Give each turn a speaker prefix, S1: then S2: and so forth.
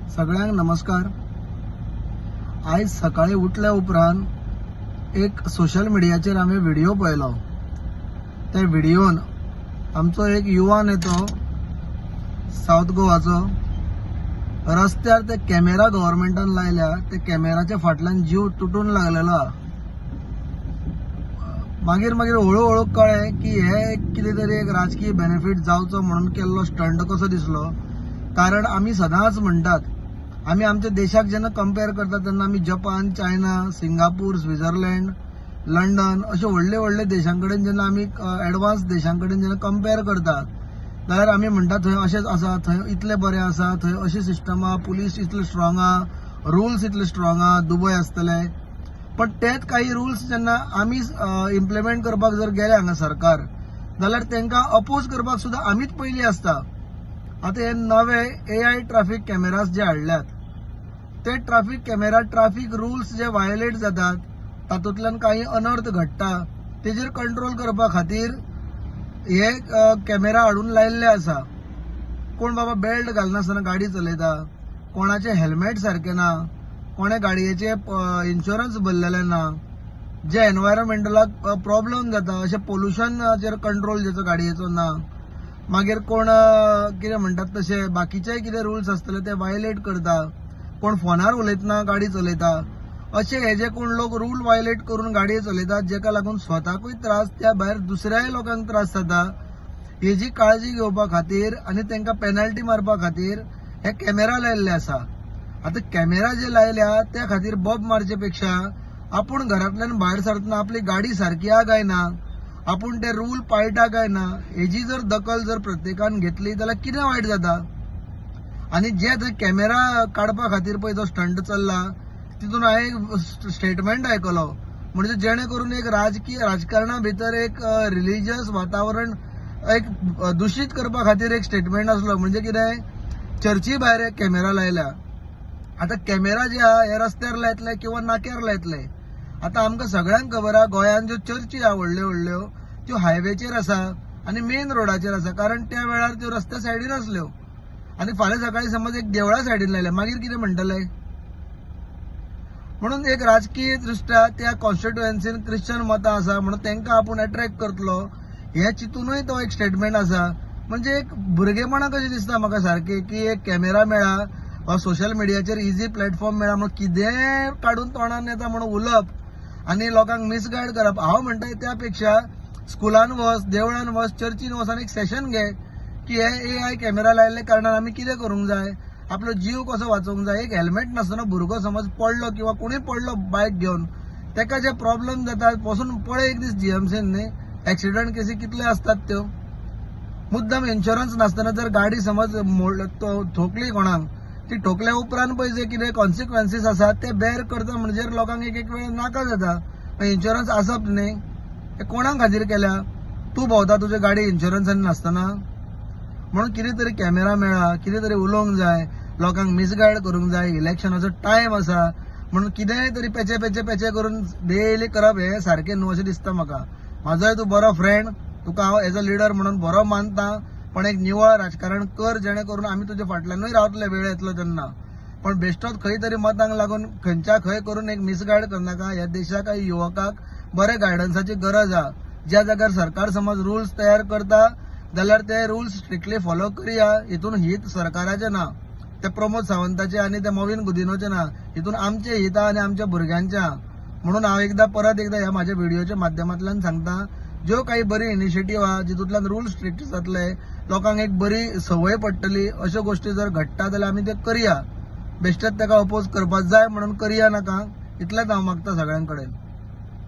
S1: सगळ्यांक नमस्कार। आज सकाळी उठल्या उपरांत एक सोशल मीडियाचेर आम्ही व्हिडिओ पळयलो। त्या व्हिडिओन आमचो एक युवा नेतो साऊथ गोवाचो रस्त्यार ते कॅमेरा गव्हर्नमेंटान लायल्या, ते कॅमेराच्या फाटल्यान जीव तुटून लागलेलो हा। मागीर हळूहळू कळ्ळें की हे कितें तरी एक राजकीय बेनिफिट जावचो म्हणून केल्लो स्टंट कसो दिसलो। कारण आमी सदांच म्हणटात, आमी आमच्या देशाक जेन्ना कंपेअर करतात तेन्ना आमी Japan, China, Singapore, Switzerland, London अशे व्हडले देशांकडेन जेन्ना आमी एडवान्स देशांकडेन जेन्ना कंपेअर करतात जाल्यार आमी म्हणटात थंय अशेंच आसा, थंय इतले बरें आसा, थंय अशी सिस्टम आहा, पुलीस इतले स्ट्रॉंग आहा, रूल्स इतले स्ट्रॉंग आहा, दुबय आसतले। पण तेच काही रूल्स जेन्ना आमी इम्प्लिमेंट करपाक जर गेले हांगा सरकार, जाल्यार तेंकां अपोज करपाक सुद्दां आमीच पयलीं आसता। आता हे नवे AI ट्रॅफिक कॅमेराज जे हाडल्यात, ते ट्रॅफिक कॅमेरा ट्रॅफिक रूल्स जे वायोलेट जातात, तातूंतल्यान काही अनर्थ घडटा, तेजेर कंट्रोल करपा खातीर हे कॅमेरा हाडून लायल्ले आसा। कोण बाबा बेल्ट घालनासतना गाडी चलयता, कोणाचे हेल्मेट सारखे ना, कोणे गाडयेचे इन्शुरन्स भरलेले ना, जे एनवायरमेंटलाक प्रॉब्लेम जाता, अशे पोल्युशनाचेर कंट्रोल जेचो गाडयेचो ना, मागीर कोण कितें म्हणटात तशे बाकीचे कितें रूल्स आसतले ते वायोलेट करता, कोण फोनार उलयतना गाडी चलयता, अशे हे जे कोण लोक रूल वायोलेट करून गाडी चलयतात, जेका लागून स्वताकूय त्रास, त्या भायर दुसऱ्याय लोकांक त्रास जाता, हेजी काळजी घेवपा खातीर आनी तेंकां पेनल्टी मारपा खातीर हे कॅमेरा लायल्ले आसा। आता कॅमेरा जे लायल्या त्या खातीर बॉब मारचे पेक्षा आपूण घरांतल्यान भायर सरतना आपली गाडी सारकी आहा काय ना, आपूण ते रूल पाळटा काय ना, हेजी जर दखल जर प्रत्येकान घेतली जाल्यार कितें वायट जाता। आणि जे थंय कॅमेरा काडपा खातीर पळय जो स्टंट चल्ला, तितून हांवें एक स्टेटमेंट आयकलो, म्हणजे जेणे करून एक राजकारणा भितर एक रिलिजियस वातावरण एक दूषित करपा खातीर एक स्टेटमेंट आसलो। म्हणजे कितें, चर्ची भायर एक कॅमेरा लायल्या। आता कॅमेरा जे आहा हे रस्त्यार लायतले किंवा नाक्यार लायतले। आता आमकां सगळ्यांक खबर आहा गोंयान ज्यो चर्ची आहा व्हडल्यो त्यो हायवेचेर आसा आनी मेन रोडाचेर आसा, कारण त्या वेळार त्यो रस्त्या सायडीन आसल्यो। आणि फाल्यां सकाळी समज एक देवळा सायडीन लायल्या, मागीर कितें म्हणटले? म्हणून एक राजकीय दृष्ट्या त्या कॉन्स्टिट्युएन्सीन क्रिश्चन मतां आसा म्हणून तेंकां आपूण अट्रॅक्ट करतलो, हे चिंतूनय तो एक स्टेटमेंट आसा। म्हणजे एक भुरगेपणां कशें दिसता म्हाका सारकें, की एक कॅमेरा मेळ्ळा वा सोशल मिडियाचेर इजी प्लॅटफॉर्म मेळ्ळा म्हणून कितें काडून तोंडान येता म्हणून उलोवप आनी लोकांक मिसगायड करप। हांव म्हणटा त्यापेक्षा स्कुलान वच, देवळान वच, चर्चीन वच आनी एक सेशन घे की हे AI कॅमेरा लायल्ले कारणान आमी कितें करूंक जाय, आपलो जीव कसो वाचोवंक जाय। एक हेल्मेट नासतना भुरगो समज पडलो किंवा कोणूय पडलो बायक घेवन, तेका जे प्रॉब्लेम जाता, पसून पळय एक दीस GMCन न्ही एक्सिडंट केसी कितले असतात त्यो। मुद्दाम इन्शुरन्स नासतना जर गाडी समज ठोकली कोणाक, ती ठोकल्या उपरांत पळय जे कितें कॉन्सिक्वेन्सीस आसा ते बेर करता, म्हणजे लोकांक एक वेळ नाका जाता। इन्शुरन्स आसप न्ही, हे कोणा खातीर केल्या? तूं भोंवता तुजे गाडी इन्शुरन्सान नासतना। म्हणून कितें तरी कॅमेरा मेळ्ळा, कितें तरी उलोवंक जाय, लोकांक मिसगायड करूंक जाय। इलेक्शनाचो टायम आसा म्हणून कितेंय तरी पेचे करून डेली करप हे सारकें न्हू अशें दिसता म्हाका। म्हाजोय तूं बरो फ्रेंड, तुका हांव एज अ लिडर म्हणून बरो मानता, पण एक निवळ राजकारण कर जेणे करून आमी तुजे फाटल्यानूय रावतले वेळ येतलो तेन्ना। पण बेश्टोच खंय तरी मतांक लागून खंयच्या खंय करून एक मिसगायड करनाका। ह्या देशाक युवकाक बरे गायडन्साची गरज आहा। ज्या जाग्यार सरकार समज रूल्स तयार करता जाल्यार ते रूल्स स्ट्रिक्टली फॉलो करया। हितून हित सरकाराचे ना, ते प्रमोद सावंताचे आणि ते मोविन गुदिनोचे ना, हितून आमचे हित आणि आमच्या भुरग्यांचे आहा। म्हणून हांव परत एकदा ह्या माझ्या व्हिडिओच्या माध्यमांतल्यान सांगता, ज्यो काही बरी इनिशिएटिव्ह आहा जितूंतल्यान रूल्स स्ट्रिक्ट जातले, लोकांक एक बरी संवय पडटली, अश्यो गोष्टी जर घडटा जाल्यार आमी ते करया। बेश्टेच ताका अपोज करपाक जाय म्हणून करया नाका, इतलेंच हांव मागता सगळ्यां कडेन।